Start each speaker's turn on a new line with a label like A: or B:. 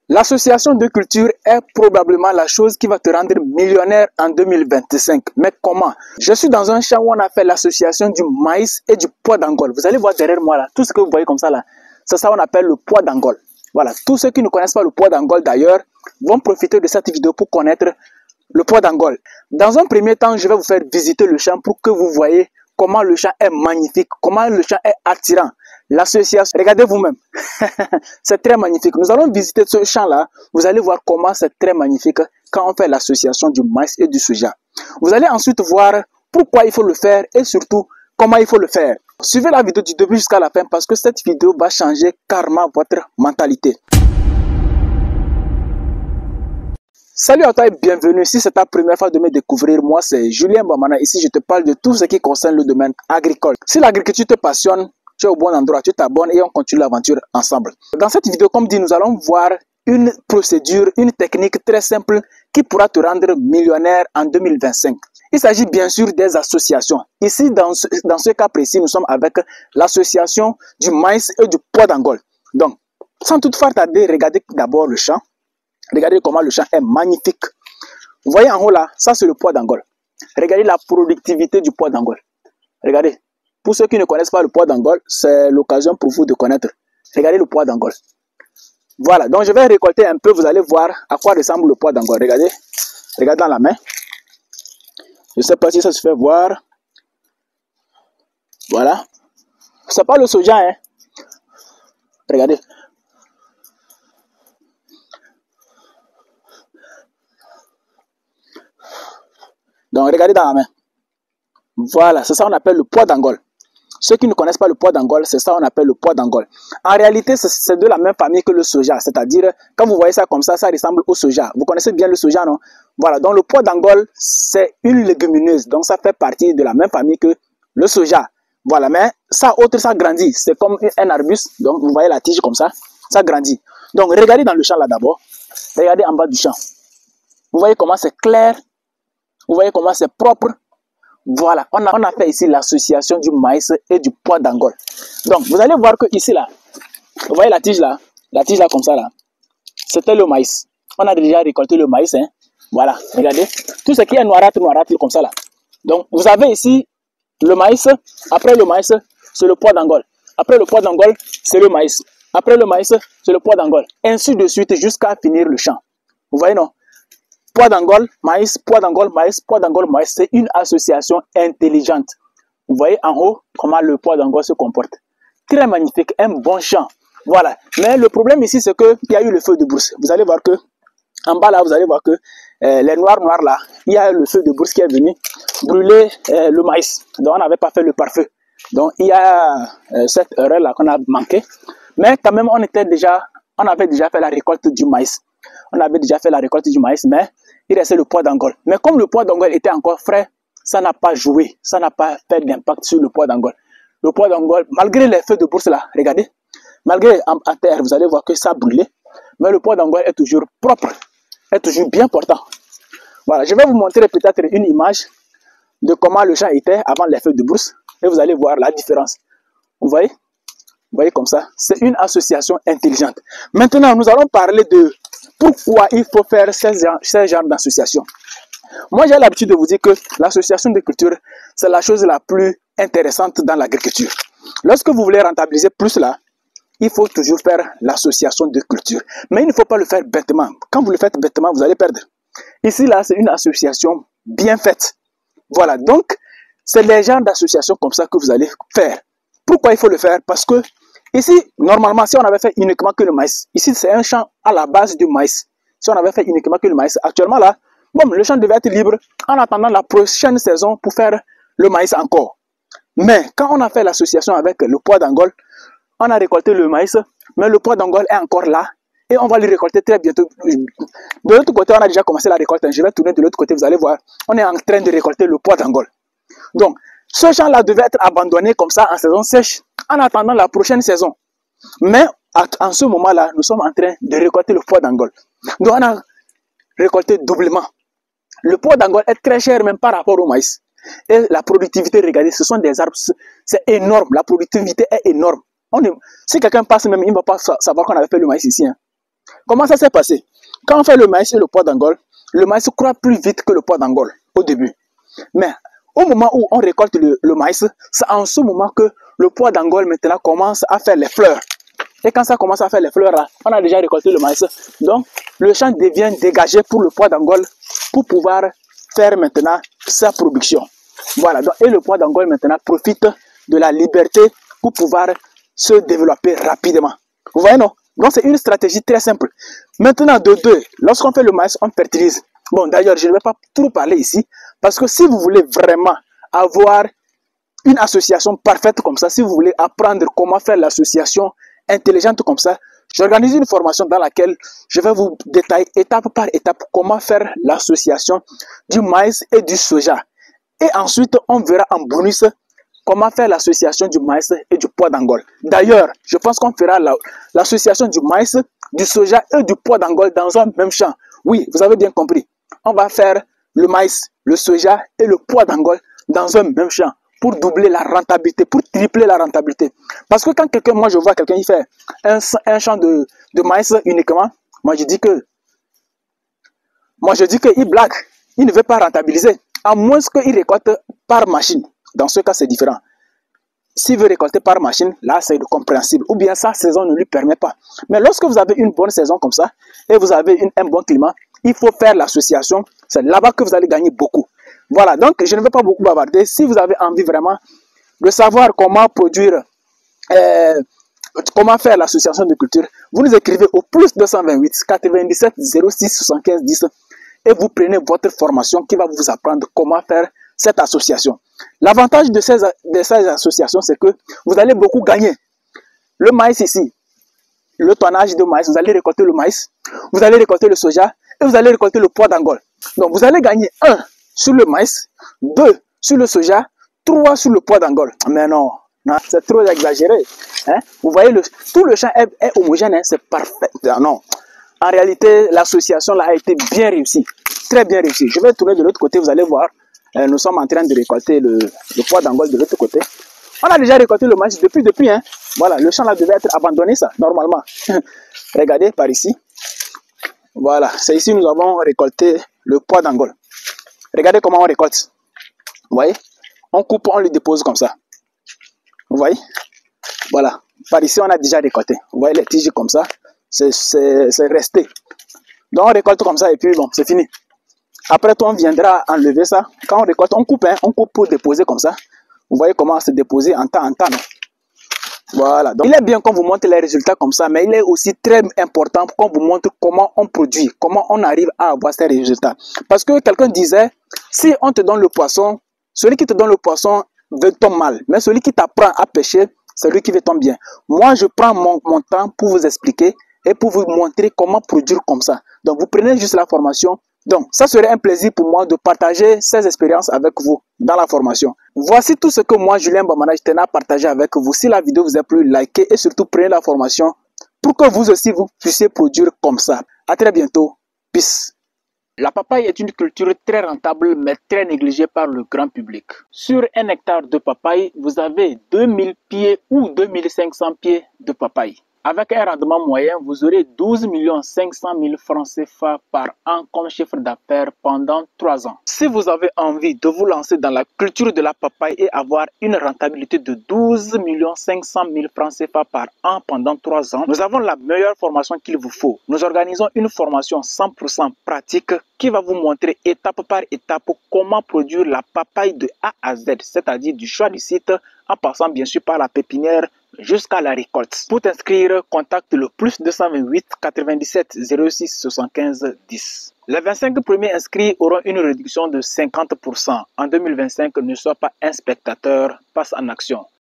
A: L'association de culture est probablement la chose qui va te rendre millionnaire en 2025. Mais comment? Je suis dans un champ où on a fait l'association du maïs et du pois d'Angole. Vous allez voir derrière moi là, tout ce que vous voyez comme ça là, c'est ça qu'on appelle le pois d'Angole. Voilà, tous ceux qui ne connaissent pas le pois d'Angole d'ailleurs vont profiter de cette vidéo pour connaître le pois d'Angole. Dans un premier temps, je vais vous faire visiter le champ pour que vous voyez comment le champ est magnifique, comment le champ est attirant. L'association, regardez vous-même, c'est très magnifique. Nous allons visiter ce champ-là. Vous allez voir comment c'est très magnifique quand on fait l'association du maïs et du soja. Vous allez ensuite voir pourquoi il faut le faire et surtout comment il faut le faire. Suivez la vidéo du début jusqu'à la fin parce que cette vidéo va changer carrément votre mentalité. Salut à toi et bienvenue. Si c'est ta première fois de me découvrir, moi c'est Julien Bamana. Ici, je te parle de tout ce qui concerne le domaine agricole. Si l'agriculture te passionne, tu es au bon endroit, tu t'abonnes et on continue l'aventure ensemble. Dans cette vidéo, comme dit, nous allons voir une procédure, une technique très simple qui pourra te rendre millionnaire en 2025. Il s'agit bien sûr des associations. Ici, dans ce cas précis, nous sommes avec l'association du maïs et du pois d'Angole. Donc, sans toutefois tarder, regardez d'abord le champ. Regardez comment le champ est magnifique. Vous voyez en haut là, ça c'est le pois d'Angole. Regardez la productivité du pois d'Angole. Regardez. Pour ceux qui ne connaissent pas le pois d'Angole, c'est l'occasion pour vous de connaître. Regardez le pois d'Angole. Voilà, donc je vais récolter un peu, vous allez voir à quoi ressemble le pois d'Angole. Regardez, regardez dans la main. Je ne sais pas si ça se fait voir. Voilà. C'est pas le soja, hein. Regardez. Donc regardez dans la main. Voilà, c'est ça qu'on appelle le pois d'Angole. Ceux qui ne connaissent pas le pois d'Angole, c'est ça qu'on appelle le pois d'Angole. En réalité, c'est de la même famille que le soja. C'est-à-dire, quand vous voyez ça comme ça ressemble au soja. Vous connaissez bien le soja, non? Voilà, donc le pois d'Angole, c'est une légumineuse. Donc ça fait partie de la même famille que le soja. Voilà, mais ça autre, ça grandit. C'est comme un arbuste. Donc vous voyez la tige comme ça grandit. Donc regardez dans le champ là d'abord. Regardez en bas du champ. Vous voyez comment c'est clair. Vous voyez comment c'est propre. Voilà, on a fait ici l'association du maïs et du pois d'Angole. Donc, vous allez voir que ici, là, vous voyez la tige là comme ça, là, c'était le maïs. On a déjà récolté le maïs, hein. Voilà, regardez. Tout ce qui est noirâtre comme ça, là. Donc, vous avez ici le maïs. Après le maïs, c'est le pois d'Angole. Après le pois d'Angole, c'est le maïs. Après le maïs, c'est le pois d'Angole. Ainsi de suite jusqu'à finir le champ. Vous voyez, non? Pois d'Angole, maïs, pois d'Angole, maïs, pois d'Angole, maïs, c'est une association intelligente. Vous voyez en haut comment le pois d'Angole se comporte. Très magnifique, un bon champ. Voilà. Mais le problème ici, c'est qu'il y a eu le feu de brousse. Vous allez voir que, en bas là, vous allez voir que les noirs là, il y a le feu de brousse qui est venu brûler le maïs. Donc on n'avait pas fait le pare-feu. Donc il y a cette erreur là qu'on a manqué. Mais quand même, on avait déjà fait la récolte du maïs. On avait déjà fait la récolte du maïs, mais il restait le pois d'Angole. Mais comme le pois d'Angole était encore frais, ça n'a pas joué, ça n'a pas fait d'impact sur le pois d'Angole. Le pois d'Angole, malgré les feux de brousse là, regardez, malgré à terre, vous allez voir que ça a brûlé, mais le pois d'Angole est toujours propre, est toujours bien portant. Voilà, je vais vous montrer peut-être une image de comment le champ était avant les feux de brousse, et vous allez voir la différence. Vous voyez comme ça, c'est une association intelligente. Maintenant, nous allons parler de pourquoi il faut faire ces genres d'association. Moi, j'ai l'habitude de vous dire que l'association de culture, c'est la chose la plus intéressante dans l'agriculture. Lorsque vous voulez rentabiliser plus là, il faut toujours faire l'association de culture. Mais il ne faut pas le faire bêtement. Quand vous le faites bêtement, vous allez perdre. Ici, là, c'est une association bien faite. Voilà, donc, c'est les genres d'associations comme ça que vous allez faire. Pourquoi il faut le faire? Parce que ici, normalement, si on avait fait uniquement que le maïs, ici c'est un champ à la base du maïs. Si on avait fait uniquement que le maïs, actuellement là, bon, le champ devait être libre en attendant la prochaine saison pour faire le maïs encore. Mais quand on a fait l'association avec le pois d'Angole, on a récolté le maïs, mais le pois d'Angole est encore là et on va le récolter très bientôt. De l'autre côté, on a déjà commencé la récolte. Je vais tourner de l'autre côté, vous allez voir. On est en train de récolter le pois d'Angole. Donc, ce champ-là devait être abandonné comme ça en saison sèche en attendant la prochaine saison. Mais en ce moment-là, nous sommes en train de récolter le pois d'Angole. Donc, on a récolté doublement. Le pois d'Angole est très cher même par rapport au maïs. Et la productivité, regardez, ce sont des arbres, c'est énorme. La productivité est énorme. Si quelqu'un passe même, il ne va pas savoir qu'on avait fait le maïs ici. Hein. Comment ça s'est passé? Quand on fait le maïs et le pois d'Angola, le maïs croît plus vite que le pois d'Angola au début. Mais au moment où on récolte le maïs, c'est en ce moment que le pois d'Angola maintenant commence à faire les fleurs. Et quand ça commence à faire les fleurs, là, on a déjà récolté le maïs. Donc, le champ devient dégagé pour le pois d'Angola pour pouvoir faire maintenant sa production. Voilà. Donc, et le pois d'Angola maintenant profite de la liberté pour pouvoir se développer rapidement. Vous voyez, non? Donc, c'est une stratégie très simple. Maintenant, de deux, lorsqu'on fait le maïs, on fertilise. Bon, d'ailleurs, je ne vais pas trop parler ici, parce que si vous voulez vraiment avoir une association parfaite comme ça, si vous voulez apprendre comment faire l'association intelligente comme ça, j'organise une formation dans laquelle je vais vous détailler étape par étape comment faire l'association du maïs et du soja. Et ensuite, on verra en bonus comment faire l'association du maïs et du pois d'Angola. D'ailleurs, je pense qu'on fera l'association du maïs, du soja et du pois d'Angola dans un même champ. Oui, vous avez bien compris. On va faire le maïs, le soja et le pois d'Angola dans un même champ pour doubler la rentabilité, pour tripler la rentabilité. Parce que quand quelqu'un, moi je vois quelqu'un, il fait un champ de maïs uniquement, moi je dis qu'il blague, il ne veut pas rentabiliser, à moins qu'il récolte par machine. Dans ce cas, c'est différent. S'il veut récolter par machine, là, c'est compréhensible. Ou bien sa saison ne lui permet pas. Mais lorsque vous avez une bonne saison comme ça, et vous avez un bon climat, il faut faire l'association. C'est là-bas que vous allez gagner beaucoup. Voilà, donc je ne vais pas beaucoup bavarder. Si vous avez envie vraiment de savoir comment produire, comment faire l'association de culture, vous nous écrivez au plus 228 97 06 75 10 et vous prenez votre formation qui va vous apprendre comment faire cette association. L'avantage de ces associations, c'est que vous allez beaucoup gagner. Le maïs ici, le tonnage de maïs, vous allez récolter le maïs, vous allez récolter le soja et vous allez récolter le pois d'Angola. Donc vous allez gagner 1 sur le maïs, 2 sur le soja, 3 sur le pois d'Angola. Mais non, non c'est trop exagéré. Hein? Vous voyez, tout le champ est homogène, hein? C'est parfait. Non. En réalité, l'association là a été bien réussie, très bien réussie. Je vais tourner de l'autre côté, vous allez voir. Nous sommes en train de récolter le pois d'Angola de l'autre côté. On a déjà récolté le maïs depuis, hein. Voilà, le champ là devait être abandonné, ça, normalement. Regardez par ici. Voilà, c'est ici nous avons récolté le pois d'Angola. Regardez comment on récolte. Vous voyez? On coupe, on le dépose comme ça. Vous voyez? Voilà. Par ici, on a déjà récolté. Vous voyez les tiges comme ça? C'est resté. Donc, on récolte comme ça et puis bon, c'est fini. Après, on viendra enlever ça. Quand on récolte, on coupe, hein, on coupe pour déposer comme ça. Vous voyez comment se déposer en temps. Non? Voilà. Donc, il est bien qu'on vous montre les résultats comme ça, mais il est aussi très important qu'on vous montre comment on produit, comment on arrive à avoir ces résultats. Parce que quelqu'un disait, si on te donne le poisson, celui qui te donne le poisson veut ton mal. Mais celui qui t'apprend à pêcher, c'est lui qui veut ton bien. Moi, je prends mon temps pour vous expliquer et pour vous montrer comment produire comme ça. Donc, vous prenez juste la formation. Donc, ça serait un plaisir pour moi de partager ces expériences avec vous dans la formation. Voici tout ce que moi, Julien Bamana, je tenais à partager avec vous. Si la vidéo vous a plu, likez et surtout prenez la formation pour que vous aussi, vous puissiez produire comme ça. À très bientôt. Peace. La papaye est une culture très rentable mais très négligée par le grand public. Sur 1 hectare de papaye, vous avez 2000 pieds ou 2500 pieds de papaye. Avec un rendement moyen, vous aurez 12 500 000 francs CFA par an comme chiffre d'affaires pendant 3 ans. Si vous avez envie de vous lancer dans la culture de la papaye et avoir une rentabilité de 12 500 000 francs CFA par an pendant 3 ans, nous avons la meilleure formation qu'il vous faut. Nous organisons une formation 100% pratique qui va vous montrer étape par étape comment produire la papaye de A à Z, c'est-à-dire du choix du site en passant bien sûr par la pépinière jusqu'à la récolte. Pour t'inscrire, contacte le plus 228 97 06 75 10. Les 25 premiers inscrits auront une réduction de 50%. En 2025, ne sois pas un spectateur, passe en action.